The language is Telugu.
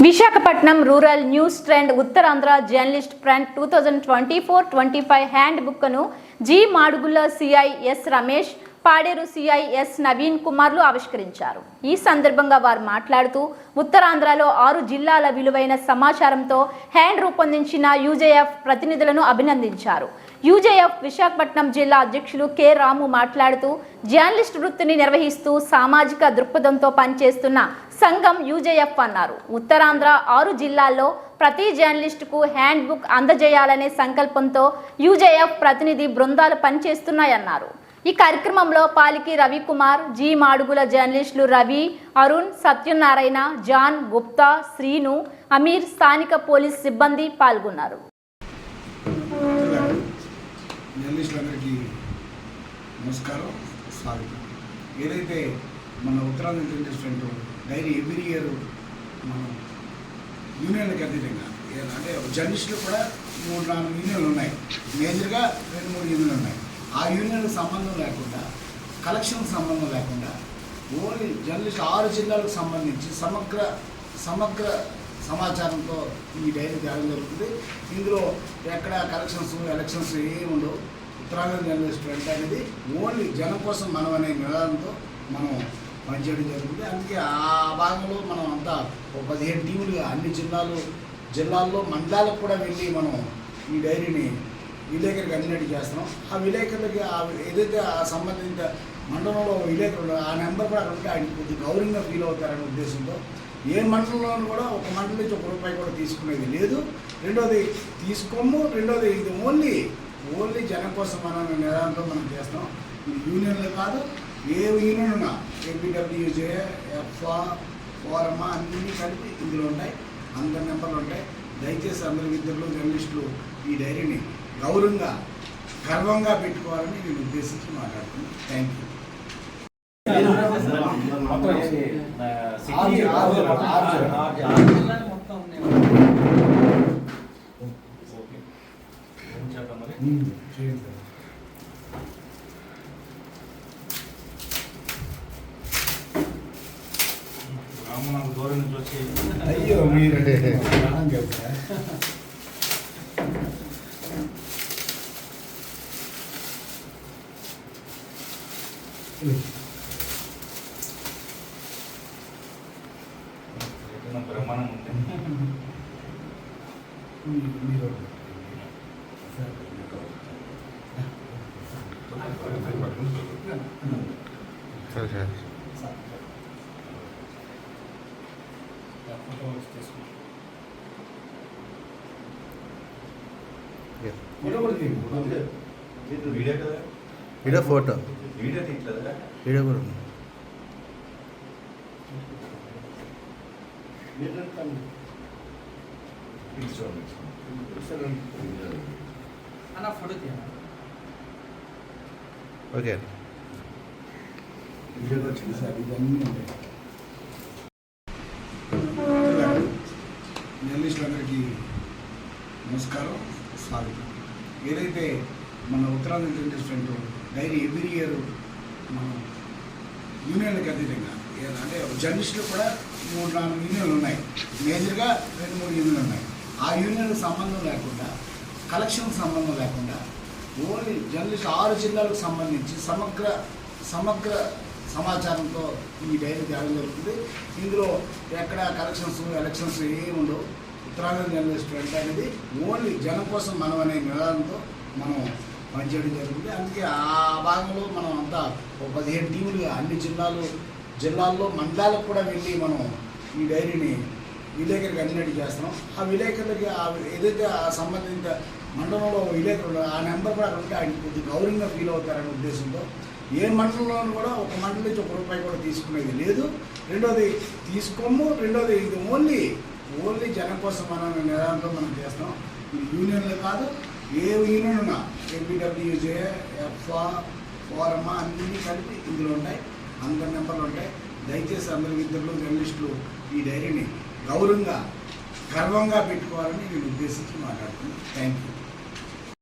Visakhapatnam rural news trend Uttarandhra journalist front 2024-25 hand బుక్ను G Madugula CI S Ramesh, Paderu CI S Naveen కుమార్లు ఆవిష్కరించారు. ఈ సందర్భంగా వారు మాట్లాడుతూ ఉత్తరాంధ్రలో 6 జిల్లాల విలువైన సమాచారంతో హ్యాండ్ రూపొందించిన యూజేఎఫ్ ప్రతినిధులను అభినందించారు. యూజేఎఫ్ విశాఖపట్నం జిల్లా అధ్యక్షులు కె రాము మాట్లాడుతూ జర్నలిస్ట్ వృత్తిని నిర్వహిస్తూ సామాజిక దృక్పథంతో పనిచేస్తున్న సంఘం యూజేఎఫ్ అన్నారు. ఉత్తరాంధ్ర 6 జిల్లాల్లో ప్రతి జర్నలిస్టుకు హ్యాండ్ బుక్ అందజేయాలనే సంకల్పంతో యూజేఎఫ్ ప్రతినిధి బృందాలు పనిచేస్తున్నాయన్నారు. ఈ కార్యక్రమంలో పాలికి రవికుమార్, జి మాడుగుల జర్నలిస్టులు రవి, అరుణ్, సత్యనారాయణ, జాన్, గుప్తా, శ్రీను, అమీర్, స్థానిక పోలీస్ సిబ్బంది పాల్గొన్నారు. జర్నలిస్టులందరికీ నమస్కారం, స్వాగతం. ఏదైతే మన Uttarandhra journalist dairy every year మనం యూనియన్లకు అతీతంగా అంటే జర్నలిస్టులు కూడా 3-4 యూనియన్లు ఉన్నాయి. మేజర్గా 2-3 యూనియన్లు ఉన్నాయి. ఆ యూనియన్కి సంబంధం లేకుండా, కలెక్షన్కి సంబంధం లేకుండా ఓన్లీ జర్నలిస్ట్ 6 జిల్లాలకు సంబంధించి సమగ్ర సమాచారంతో ఈ డైరీ తేవడం జరుగుతుంది. ఇందులో ఎక్కడ కలెక్షన్స్, ఎలక్షన్స్ ఏమి ఉండవు. ఉత్తరాంధ్ర జర్నలిస్ట్ ఫ్రంట్ అనేది ఓన్లీ జనం కోసం మనం అనే నినాదంతో మనం పనిచేయడం జరుగుతుంది. అందుకే ఆ భాగంలో మనం అంతా 15 టీములుగా అన్ని జిల్లాల్లో మండలాలకు కూడా వెళ్ళి మనం ఈ డైరీని విలేకరికి అందినట్టు చేస్తున్నాం. ఆ విలేకరులకి ఏదైతే ఆ సంబంధిత మండలంలో విలేకరులు ఆ నెంబర్ కూడా అక్కడ ఉంటే ఆయన కొద్దిగా గౌరవంగా ఫీల్ అవుతారనే ఉద్దేశంతో ఏ మండలంలోనూ కూడా ఒక మండలం నుంచి ₹1 కూడా తీసుకునేది లేదు. రెండోది తీసుకోము. రెండోది ఇది ఓన్లీ జనం కోసం మనం నిదానంతో మనం చేస్తాం. ఇది యూనియన్లు కాదు, ఏ యూనియన్ ఉన్నా ఏపీడబ్ల్యూజే, ఎఫ్ఆ, ఫోరమా అన్నీ కలిపి ఇందులో ఉంటాయి. అందరి నెంబర్లు ఉంటాయి. దయచేసి అందరి విద్యార్థులు, జర్నలిస్టులు ఈ డైరీని గర్వంగా పెట్టుకోవాలని నేను ఉద్దేశించి మాట్లాడుతున్నాను. Thank you. దూరం నుంచి వచ్చి అయ్యో మీరంటే చెప్తా బ్రహ్మాండం ఉంది. మీరు వీడియో కదా, వీడియో ఫోటో వీడియో తీయట్లేదా? వీడియో కూడా ఉంది. ఓకే, వీడియోలో వచ్చింది సార్. ఇవన్నీ ఉంటాయి. జర్నలిస్టులందరికీ నమస్కారం, స్వాగతం. ఏదైతే మన Uttarandhra journalist front diary every year మనం యూనియన్లకు అతీతంగా అంటే జర్నలిస్టులు కూడా 3-4 యూనియన్లు ఉన్నాయి. మేజర్గా 2-3 యూనియన్లు ఉన్నాయి. ఆ యూనియన్కి సంబంధం లేకుండా, కలెక్షన్కి సంబంధం లేకుండా ఓన్లీ జర్నలిస్ట్ 6 జిల్లాలకు సంబంధించి సమగ్ర సమాచారంతో ఈ డైరీ తేవడం జరుగుతుంది. ఇందులో ఎక్కడ కలెక్షన్స్, ఎలక్షన్స్ ఏమి ఉండవు. ఉత్తరాంధ్ర జర్నలిస్ట్ ఫ్రంట్ అనేది ఓన్లీ జనం కోసం మనం అనే నినాదంతో మనం పనిచేయడం జరుగుతుంది. అందుకే ఆ భాగంలో మనం అంతా 15 టీములుగా అన్ని జిల్లాల్లో మండలాలకు కూడా వెళ్ళి మనం ఈ డైరీని విలేకరికి అందినట్టు చేస్తున్నాం. ఆ విలేకరులకి ఏదైతే ఆ సంబంధిత మండలంలో విలేకరులు ఆ నెంబర్ కూడా అక్కడ ఉంటే ఆయన కొద్దిగా గౌరవంగా ఫీల్ అవుతారనే ఉద్దేశంతో ఏ మండలంలోనూ కూడా ఒక మండలం నుంచి ₹1 కూడా తీసుకునేది లేదు. రెండోది తీసుకోము. రెండోది ఇది ఓన్లీ జనం కోసం మనం నిదానంతో మనం చేస్తాం. ఇది యూనియన్లు కాదు, ఏ యూనియన్ ఉన్నా ఏపీడబ్ల్యూజే, ఎఫ్ఆ, ఫోరమా అన్నీ కలిపి ఇందులో ఉంటాయి. అందరి నెంబర్లు ఉంటాయి. దయచేసి అందరి విద్యార్థులు, జర్నలిస్టులు ఈ డైరీని గర్వంగా పెట్టుకోవాలని నేను ఉద్దేశించి మాట్లాడుతున్నాను. Thank you.